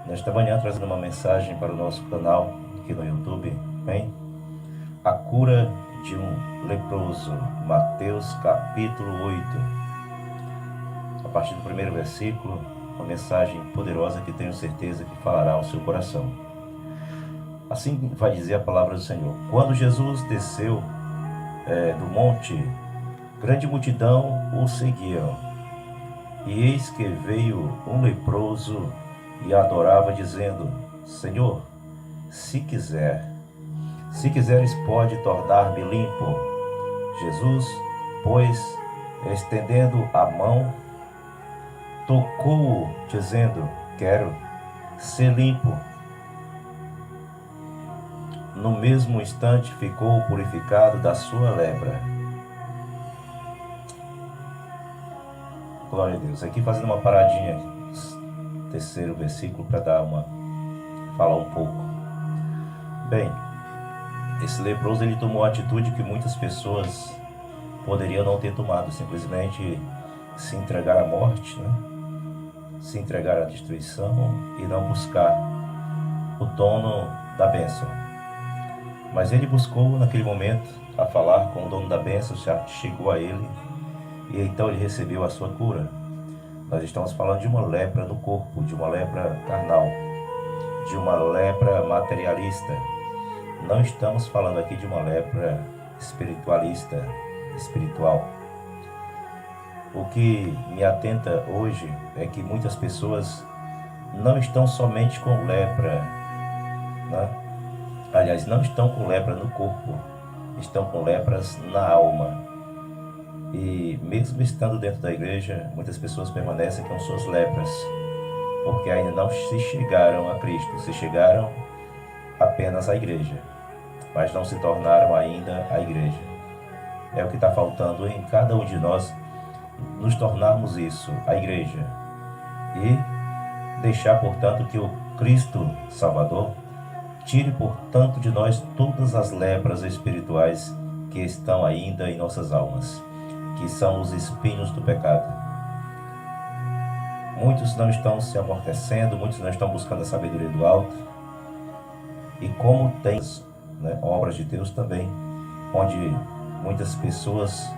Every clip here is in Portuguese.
Nesta manhã, trazendo uma mensagem para o nosso canal aqui no YouTube, bem? A cura de um leproso, Mateus capítulo 8. A partir do primeiro versículo, uma mensagem poderosa que tenho certeza que falará ao seu coração. Assim vai dizer a palavra do Senhor. Quando Jesus desceu do monte, grande multidão o seguiam. E eis que veio um leproso e adorava, dizendo: Senhor, se quiseres, pode tornar-me limpo. Jesus, pois, estendendo a mão, tocou-o, dizendo: quero ser limpo. No mesmo instante ficou purificado da sua lepra. Glória a Deus. Aqui fazendo uma paradinha, terceiro versículo, para falar um pouco. Bem, esse leproso, ele tomou a atitude que muitas pessoas poderiam não ter tomado, simplesmente se entregar à morte, né? Se entregar à destruição e não buscar o dono da bênção. Mas ele buscou naquele momento a falar com o dono da bênção, chegou a ele e então ele recebeu a sua cura. Nós estamos falando de uma lepra no corpo, de uma lepra carnal, de uma lepra materialista. Não estamos falando aqui de uma lepra espiritual. O que me atenta hoje é que muitas pessoas não estão somente com lepra, né? Aliás, não estão com lepra no corpo, estão com lepras na alma. E mesmo estando dentro da igreja, muitas pessoas permanecem com suas lepras, porque ainda não se chegaram a Cristo, se chegaram apenas à igreja, mas não se tornaram ainda a igreja. É o que está faltando em cada um de nós, nos tornarmos isso, a igreja, e deixar, portanto, que o Cristo Salvador tire, portanto, de nós todas as lepras espirituais que estão ainda em nossas almas, que são os espinhos do pecado. Muitos não estão se amortecendo, muitos não estão buscando a sabedoria do alto. E como tem, né, obras de Deus também, onde muitas pessoas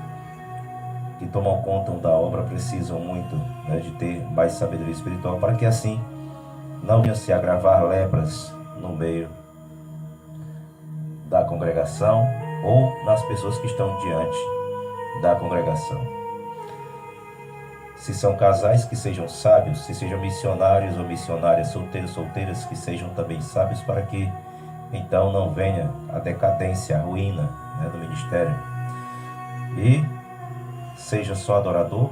que tomam conta da obra precisam muito, né, de ter mais sabedoria espiritual, para que assim não venham se agravar lepras no meio da congregação ou nas pessoas que estão diante da congregação. Se são casais, que sejam sábios, se sejam missionários ou missionárias, solteiras, que sejam também sábios, para que então não venha a decadência, a ruína, né, do ministério. E seja só adorador,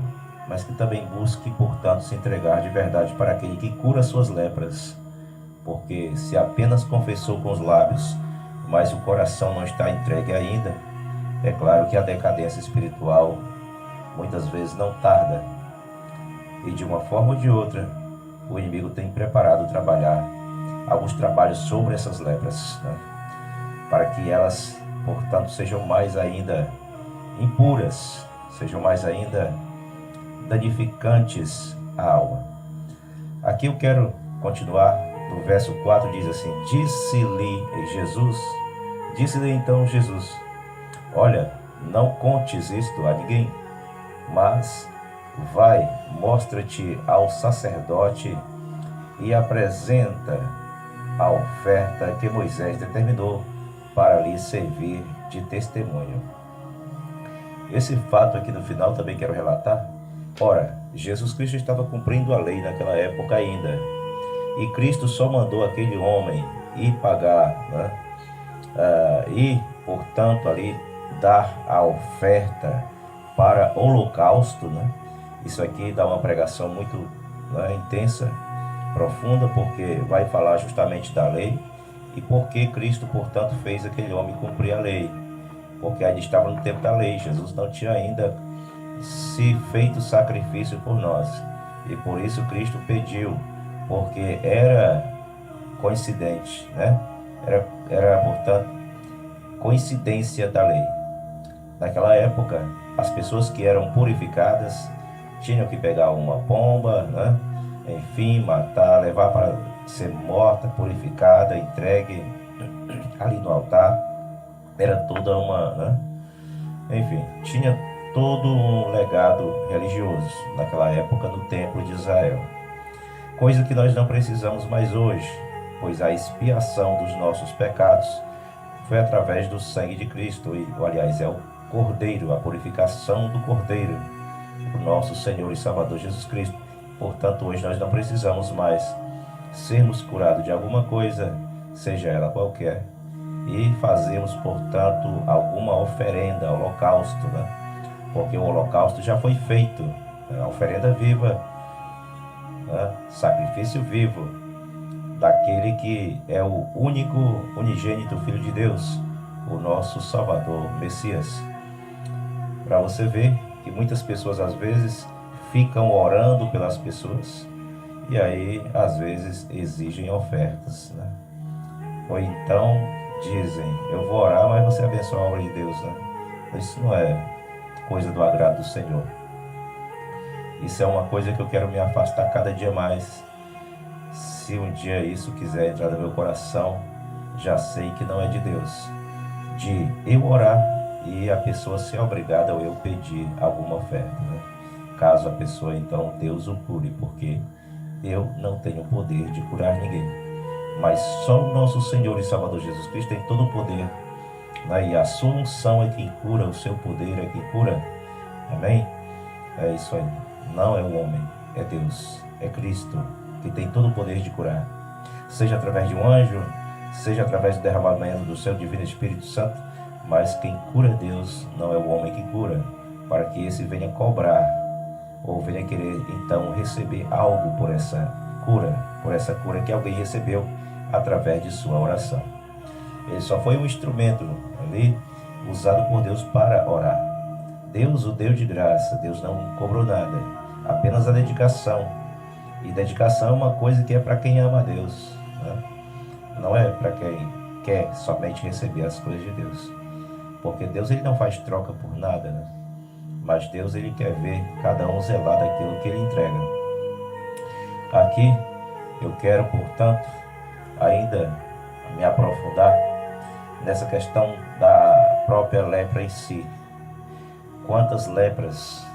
mas que também busque, portanto, se entregar de verdade para aquele que cura suas lepras. Porque se apenas confessou com os lábios, mas o coração não está entregue ainda, é claro que a decadência espiritual muitas vezes não tarda. E de uma forma ou de outra, o inimigo tem preparado trabalhar alguns trabalhos sobre essas lepras, né? Para que elas, portanto, sejam mais ainda impuras, sejam mais ainda danificantes à alma. Aqui eu quero continuar no verso 4, diz assim: Disse-lhe então Jesus: olha, não contes isto a ninguém, mas vai, mostra-te ao sacerdote e apresenta a oferta que Moisés determinou para lhe servir de testemunho. Esse fato aqui no final também quero relatar. Ora, Jesus Cristo estava cumprindo a lei naquela época ainda, e Cristo só mandou aquele homem ir pagar, né? E, portanto, ali dar a oferta para holocausto, né? Isso aqui dá uma pregação muito, né, intensa, profunda, porque vai falar justamente da lei e porque Cristo, portanto, fez aquele homem cumprir a lei, porque ainda estava no tempo da lei. Jesus não tinha ainda se feito sacrifício por nós, e por isso Cristo pediu, porque era coincidente, né? Era, portanto, coincidência da lei. Naquela época, as pessoas que eram purificadas tinham que pegar uma pomba, né? Enfim, matar, levar para ser morta, purificada, entregue ali no altar. Era toda uma, né? Enfim, tinha todo um legado religioso naquela época no Templo de Israel. Coisa que nós não precisamos mais hoje, pois a expiação dos nossos pecados foi através do sangue de Cristo, e, aliás, é o Cordeiro, a purificação do Cordeiro, o nosso Senhor e Salvador Jesus Cristo. Portanto, hoje nós não precisamos mais sermos curados de alguma coisa, seja ela qualquer, e fazemos, portanto, alguma oferenda, holocausto, né? Porque o holocausto já foi feito, né? A oferenda viva, né? Sacrifício vivo, daquele que é o único, unigênito Filho de Deus, o nosso Salvador, Messias. Para você ver que muitas pessoas às vezes ficam orando pelas pessoas e aí às vezes exigem ofertas, né? Ou então dizem, eu vou orar, mas você abençoa a obra de Deus, né? Isso não é coisa do agrado do Senhor. Isso é uma coisa que eu quero me afastar cada dia mais. Se um dia isso quiser entrar no meu coração, já sei que não é de Deus. De eu orar e a pessoa ser obrigada a eu pedir alguma oferta, né? Caso a pessoa, então, Deus o cure, porque eu não tenho poder de curar ninguém. Mas só o nosso Senhor e Salvador Jesus Cristo tem todo o poder, né? E a sua unção é quem cura, o seu poder é quem cura. Amém? É isso aí. Não é o homem, é Deus, é Cristo, que tem todo o poder de curar. Seja através de um anjo, seja através do derramamento do seu divino Espírito Santo, mas quem cura Deus não é o homem que cura, para que esse venha cobrar, ou venha querer então receber algo por essa cura que alguém recebeu através de sua oração. Ele só foi um instrumento ali, usado por Deus para orar. Deus o deu de graça, Deus não cobrou nada, apenas a dedicação. E dedicação é uma coisa que é para quem ama a Deus, né? Não é para quem quer somente receber as coisas de Deus. Porque Deus ele não faz troca por nada, né? Mas Deus ele quer ver cada um zelar daquilo que ele entrega. Aqui eu quero, portanto, ainda me aprofundar nessa questão da própria lepra em si. Quantas lepras,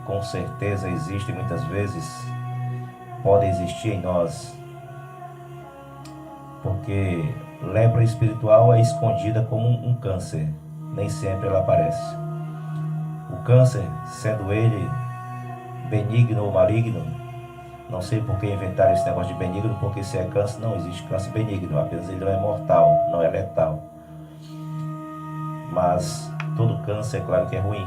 com certeza, existem muitas vezes, podem existir em nós, porque lepra espiritual é escondida como um câncer, nem sempre ela aparece. O câncer, sendo ele benigno ou maligno, não sei por que inventaram esse negócio de benigno, porque se é câncer, não existe câncer benigno, apenas ele não é mortal, não é letal. Mas todo câncer é claro que é ruim.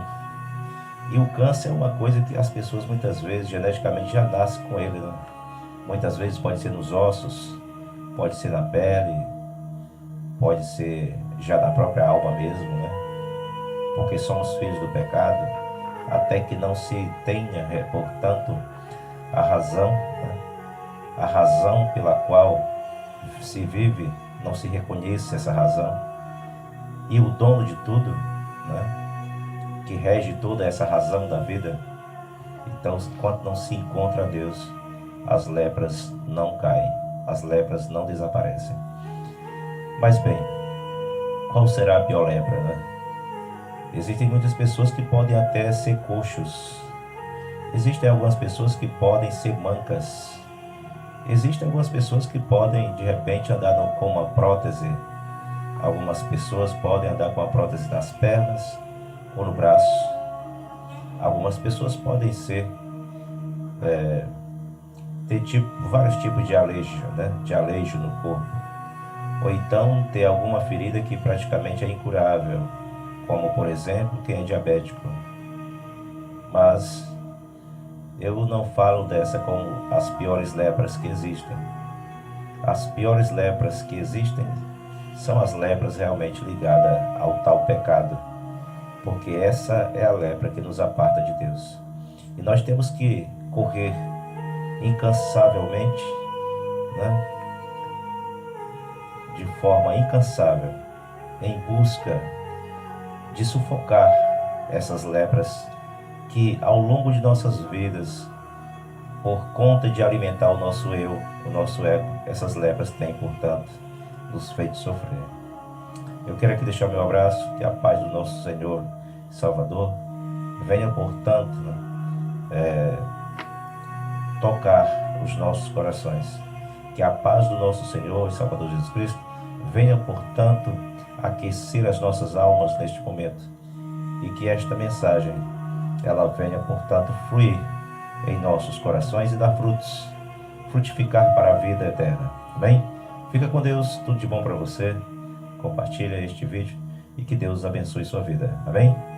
E o câncer é uma coisa que as pessoas muitas vezes geneticamente já nascem com ele, né? Muitas vezes pode ser nos ossos, pode ser na pele, pode ser já na própria alma mesmo, né? Porque somos filhos do pecado, até que não se tenha, portanto, a razão, né? A razão pela qual se vive, não se reconhece essa razão. E o dono de tudo, né? Que rege toda essa razão da vida. Então, enquanto não se encontra Deus, as lepras não caem, as lepras não desaparecem. Mas bem, qual será a pior lepra, né? Existem muitas pessoas que podem até ser coxos. Existem algumas pessoas que podem ser mancas. Existem algumas pessoas que podem, de repente, andar com uma prótese. Algumas pessoas podem andar com a prótese nas pernas ou no braço. Algumas pessoas podem ser ter vários tipos de aleijo, né? De aleijo no corpo. Ou então ter alguma ferida que praticamente é incurável, como por exemplo quem é diabético. Mas eu não falo dessa como as piores lepras que existem. As piores lepras que existem são as lepras realmente ligadas ao tal pecado, porque essa é a lepra que nos aparta de Deus. E nós temos que correr incansavelmente, né? De forma incansável, em busca de sufocar essas lepras que ao longo de nossas vidas, por conta de alimentar o nosso eu, o nosso ego, essas lepras têm, portanto, nos feito sofrer. Eu quero aqui deixar meu abraço, que a paz do nosso Senhor e Salvador venha, portanto, tocar os nossos corações. Que a paz do nosso Senhor e Salvador Jesus Cristo venha, portanto, aquecer as nossas almas neste momento. E que esta mensagem, ela venha, portanto, fluir em nossos corações e dar frutos, frutificar para a vida eterna. Amém? Fica com Deus, tudo de bom para você. Compartilha este vídeo e que Deus abençoe sua vida. Amém?